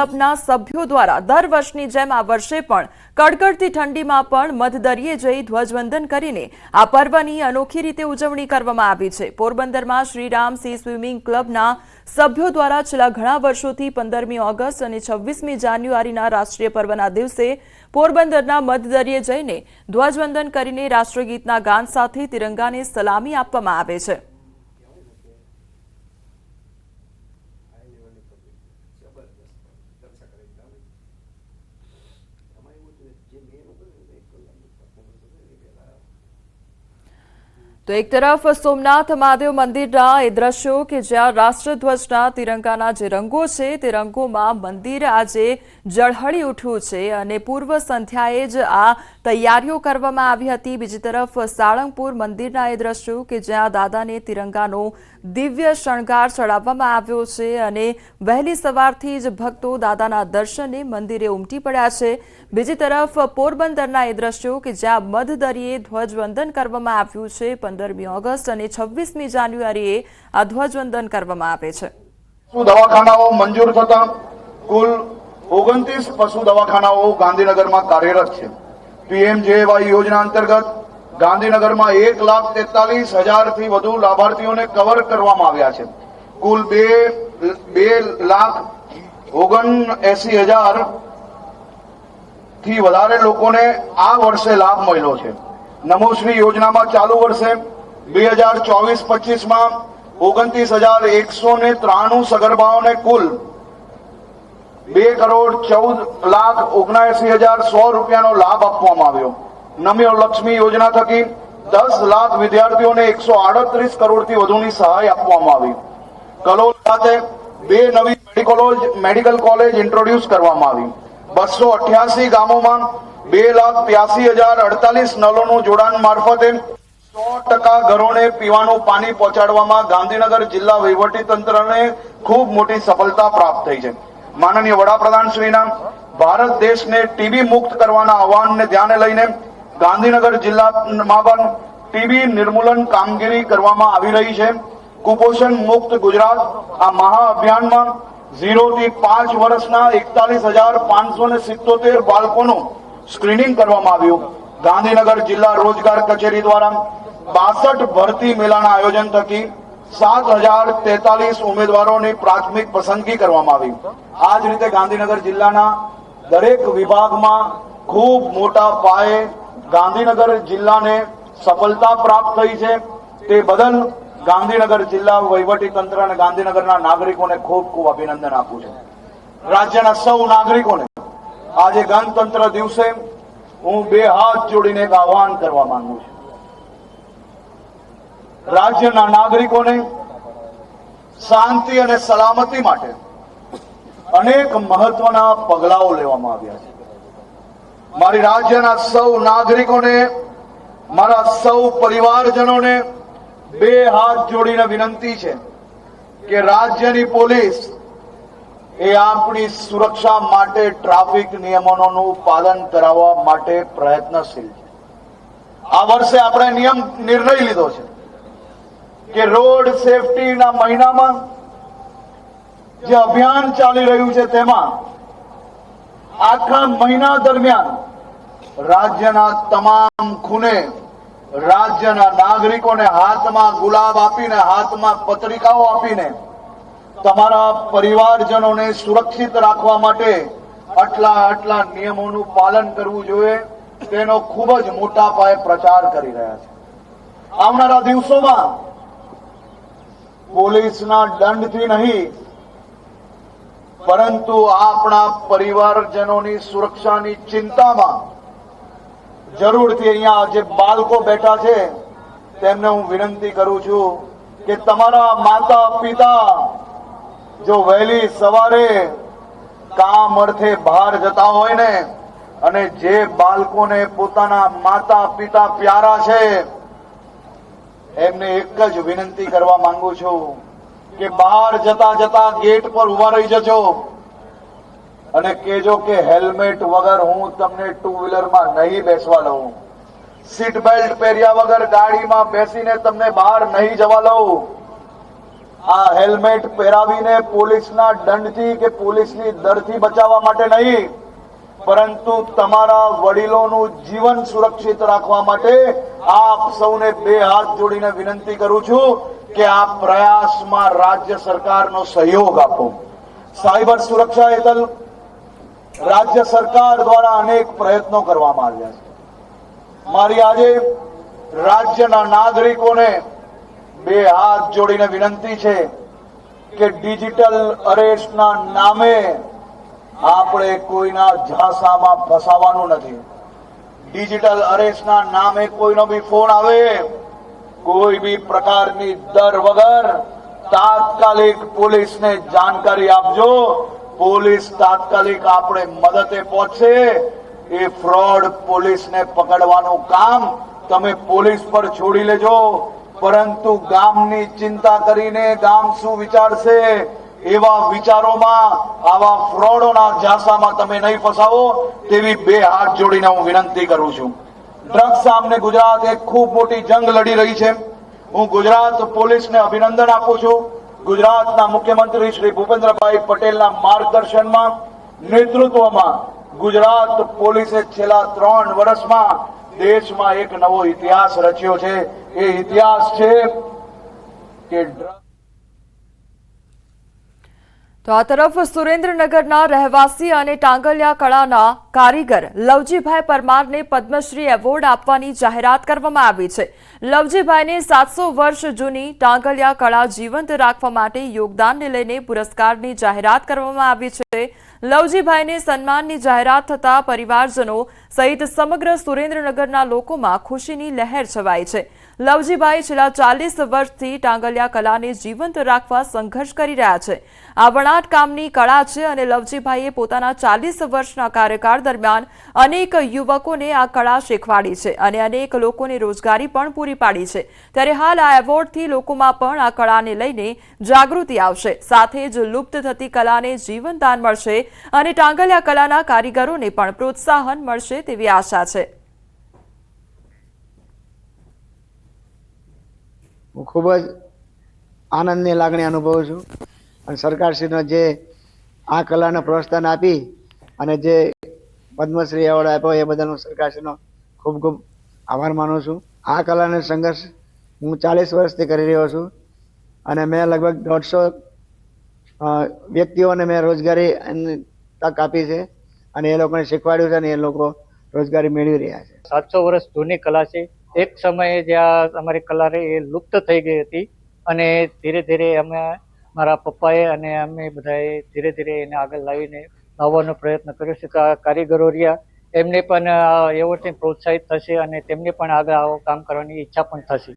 ક્લબના સભ્યો દ્વારા દર વર્ષની જેમ આ વર્ષે પણ કડકડતી ઠંડીમાં પણ મધદરિયે જઈ ધ્વજવંદન કરીને આ પર્વની અનોખી રીતે ઉજવણી કરવામાં આવી છે। પોરબંદરમાં શ્રીરામ સી સ્વિમિંગ ક્લબના સભ્યો દ્વારા છેલ્લા ઘણા વર્ષોથી 15મી ઓગસ્ટ અને 26મી જાન્યુઆરીના રાષ્ટ્રીય પર્વના દિવસે પોરબંદરના મધદરિયે જઈને ધ્વજવંદન કરીને રાષ્ટ્રગીતના ગાન સાથે તિરંગાને સલામી આપવામાં આવે છે। तो एक तरफ सोमनाथ महादेव मंदिरना ए दृश्यो के ज्यां राष्ट्रध्वजना तिरंगाना जे रंगो छे ते रंगोमां मंदिर आजे जळहળી उठ्युं छे अने पूर्व संध्याए ज आ तैयारीओ करवामां आवी हती। बीजी तरफ साळंगपुर मंदिरना ए दृश्यो के ज्यां दादाने तिरंगानो दिव्य शणगार चढ़ाववामां आव्यो छे अने वहेली सवारथी ज भक्तो दादाना दर्शने मंदिरे उमटी पड्या छे। बीजी तरफ पोरबंदरना ए दृश्यो के ज्यां मधदरिये ध्वजवंदन करवामां आव्युं छे। 15મી ઓગસ્ટ અને 26મી જાન્યુઆરીએ આ ધ્વજવંદન કરવામાં આવે છે। પશુ દવાખાનાઓ મંજૂર થતા કુલ 29 પશુ દવાખાનાઓ ગાંધીનગરમાં કાર્યરત છે। પીએમજેવાય યોજના અંતર્ગત ગાંધીનગરમાં 1,43,000 થી વધુ લાભાર્થીઓને કવર કરવામાં આવ્યા છે। કુલ 2,79,000 થી વધારે લોકોને આ વર્ષે લાભ મળ્યો છે। नमोश्री योजना में चालू वर्षे 2024-25 में 29,193 सगर्भाओं ने कुल 2,14,79,100 रुपया लाभ आपवामां आव्यो। नमो लक्ष्मी योजना थकी 10 लाख विद्यार्थियों ने 138 करोड़ थी वधुनी सहाय आपवामां आवी। कलोल खाते 2 नवी मेडिकल कॉलेज इंट्रोड्यूस करवामां आवी। 288 गामों में 2,83,048 नलों जोड़ाण मार्फते 100% घरों पीवानुं पानी पहोंचाडवामां गांधीनगर जिल्ला वहीवटी तंत्र ने खूब मोटी सफलता प्राप्त थई छे। माननीय वडाप्रधान श्रीना भारत देश ने टीबी मुक्त करवाना आह्वान ने ध्याने लईने गांधीनगर जिल्ला में पण टीबी निर्मूलन कामगीरी करवामां आवी रही छे। कुपोषण मुक्त गुजरात आ महाअभियान में 0 થી 5 वर्षना 41,577 बाळकोनुं स्क्रीनिंग करवामां आव्युं। गांधीनगर जिला रोजगार कचेरी द्वारा 62 भर्ती मेलाना आयोजन थकी 7,043 उम्मीदवारों प्राथमिक पसंदगी करवामां आवी। आज रीते गांधीनगर जिल्लाना दरेक विभागमां खूब मोटा पाये गांधीनगर जिल्लाने सफलता प्राप्त थई छे। ते बदल गांधीनगर जिल्ला वहीवटी तंत्र अने गांधीनगरना नागरिकोने खूब खूब अभिनंदन आपूं छुं। राज्यना सौ नागरिकोने आज गणतंत्र दिवसे हूँ 2 हाथ जोड़ीने एक आह्वान करवा मांगू छूं। राज्यना नागरिकोने शांति अने सलामती माटे अनेक महत्वना पगलाओ लेवामां आव्या छे। मारी राज्यना सौ नागरिकोने मारा सौ परिवारजनोने 2 हाथ जोड़ीने विनंती छे के राज्यनी पोलीस ए आपणी सुरक्षा माटे ट्राफिक नियमोनुं पालन कराववा माटे प्रयत्नशील छे। आ वर्षे आपणे निर्णय लीधो छे के रोड सेफ्टी ना महीनामां जे अभियान चाली रह्युं छे तेमां आखा महीना दरमियान राज्यना तमाम खूने राज्यना नागरिकोने हाथमां गुलाब आपीने हाथमां पत्रिकाओ आपीने तमारा परिवारजनोने सुरक्षित राखवा माटे आटला नियमोनुं पालन करवुं जोईए तेनो खूब ज मोटा पाये प्रचार करी रह्या छे। आवनारा दिवसोमां पोलीसना दंडथी नहीं परंतु आपणा परिवारजनोनी सुरक्षानी चिंतामां जरूरथी अहींया जे बाळको बेठा छे तेमने हूँ विनंती करूं छुं के तमारा माता पिता जो वहेली सवारे काम अर्थे बहार जता होय ने अने जे बाळकोने पोताना माता पिता प्यारा छे एमने एक ज विनंती करवा मांगू छुं के बहार जता जता गेट पर उभा रही जजो अने कहेजो के हेल्मेट वगर हूँ तमने 2 व्हीलर में नहीं बेसवा लऊं। सीट बेल्ट पहेर्या वगर गाड़ी में बेसीने तमने बहार नहीं जवा लऊं। આ હેલ્મેટ પહેરાવીને પોલીસના દંડથી કે પોલીસની દરથી બચાવવા માટે નહીં, પરંતુ તમારા વડીલોનું જીવન સુરક્ષિત રાખવા માટે આપ સૌને બે હાથ જોડીને વિનંતી કરું છું કે આ પ્રયાસમાં રાજ્ય સરકારનો સહયોગ આપો. સાયબર સુરક્ષા હેઠળ રાજ્ય સરકાર દ્વારા અનેક પ્રયત્નો કરવામાં આવ્યા છે. મારી આજે રાજ્યના નાગરિકોને બે હાથ જોડીને વિનંતી છે કે ડિજિટલ અરેસ્ટના નામે આપણે કોઈના ઝાંસામાં ફસાવાનું નથી. ડિજિટલ અરેસ્ટના નામે કોઈનો બી ફોન આવે, કોઈ બી પ્રકારની ડર વગર તાત્કાલિક પોલીસને જાણકારી આપજો. પોલીસ તાત્કાલિક આપણે મદદે પહોંચશે. એ ફ્રોડ પોલીસને પકડવાનું કામ તમે પોલીસ પર છોડી લેજો, પરંતુ ગામની ચિંતા કરીને ગામ શું વિચારશે એવા વિચારોમાં આવા ફ્રોડોના ઝાંસામાં તમે નહીં ફસાવો તેવી બે હાથ જોડીને હું વિનંતી કરું છું. ડ્રગ્સ સામે ગુજરાત એક ખૂબ મોટી જંગ લડી રહી છે. હું ગુજરાત પોલીસને અભિનંદન આપું છું. ગુજરાતના મુખ્યમંત્રી શ્રી ભૂપેન્દ્રભાઈ પટેલના માર્ગદર્શનમાં, નેતૃત્વમાં ગુજરાત પોલીસે છેલ્લા 3 વર્ષમાં દેશમાં એક નવો ઇતિહાસ રચ્યો છે. એ ઇતિહાસ છે કે તો આ તરફ સુરેન્દ્રનગરના રહેવાસી અને ટાંગલિયા કળાના કારીગર લવજીભાઈ પરમારને પદ્મશ્રી એવોર્ડ આપવાની જાહેરાત કરવામાં આવી છે. લવજીભાઈને 700 વર્ષ જૂની ટાંગલિયા કળા જીવંત રાખવા માટે યોગદાનને લઈને પુરસ્કારની જાહેરાત કરવામાં આવી છે. લવજીભાઈને સન્માનની જાહેરાત થતા પરિવારજનો સહિત સમગ્ર સુરેન્દ્રનગરના લોકોમાં ખુશીની લહેર છવાઈ છે. લવજીભાઈ છેલ્લા 40 વર્ષથી ટાંગલિયા કલાને જીવંત રાખવા સંઘર્ષ કરી રહ્યા છે. આ વણાટ કામની કળા છે અને લવજીભાઈએ પોતાના 40 વર્ષના કાર્યકાળ દરમિયાન અનેક યુવકોને આ કળા શીખવાડી છે અને અનેક લોકોને રોજગારી પણ પૂરી પાડી છે. ત્યારે હાલ આ એવોર્ડથી લોકોમાં પણ આ કળાને લઈને જાગૃતિ આવશે, સાથે જ લુપ્ત થતી કલાને જીવનદાન મળશે અને ટાંગલિયા કલાના કારીગરોને પણ પ્રોત્સાહન મળશે તેવી આશા છે. હું ખૂબ જ આનંદની લાગણી અનુભવું છું અને સરકારશ્રીનો જે આ કલાને પ્રોત્સાહન આપી અને જે પદ્મશ્રી એવોર્ડ આપ્યો એ બદલ સરકારશ્રીનો ખૂબ ખૂબ આભાર માનું છું. આ કલાનો સંઘર્ષ હું 40 વર્ષથી કરી રહ્યો છું અને મેં લગભગ 150 વ્યક્તિઓને મેં રોજગારી તક આપી છે અને એ લોકોને શીખવાડ્યું છે અને એ લોકો રોજગારી મેળવી રહ્યા છે. 700 વર્ષ જૂની કલા છે. એક સમયે જ્યાં અમારી કલા રહી એ લુપ્ત થઈ ગઈ હતી અને ધીરે ધીરે અમે મારા પપ્પાએ અને અમે બધાએ ધીરે ધીરે એને આગળ લાવીને લાવવાનો પ્રયત્ન કર્યો છે. કારીગરો રહ્યા એમને પણ એવોર્ડથી પ્રોત્સાહિત થશે અને તેમને પણ આગળ આવું કામ કરવાની ઈચ્છા પણ થશે.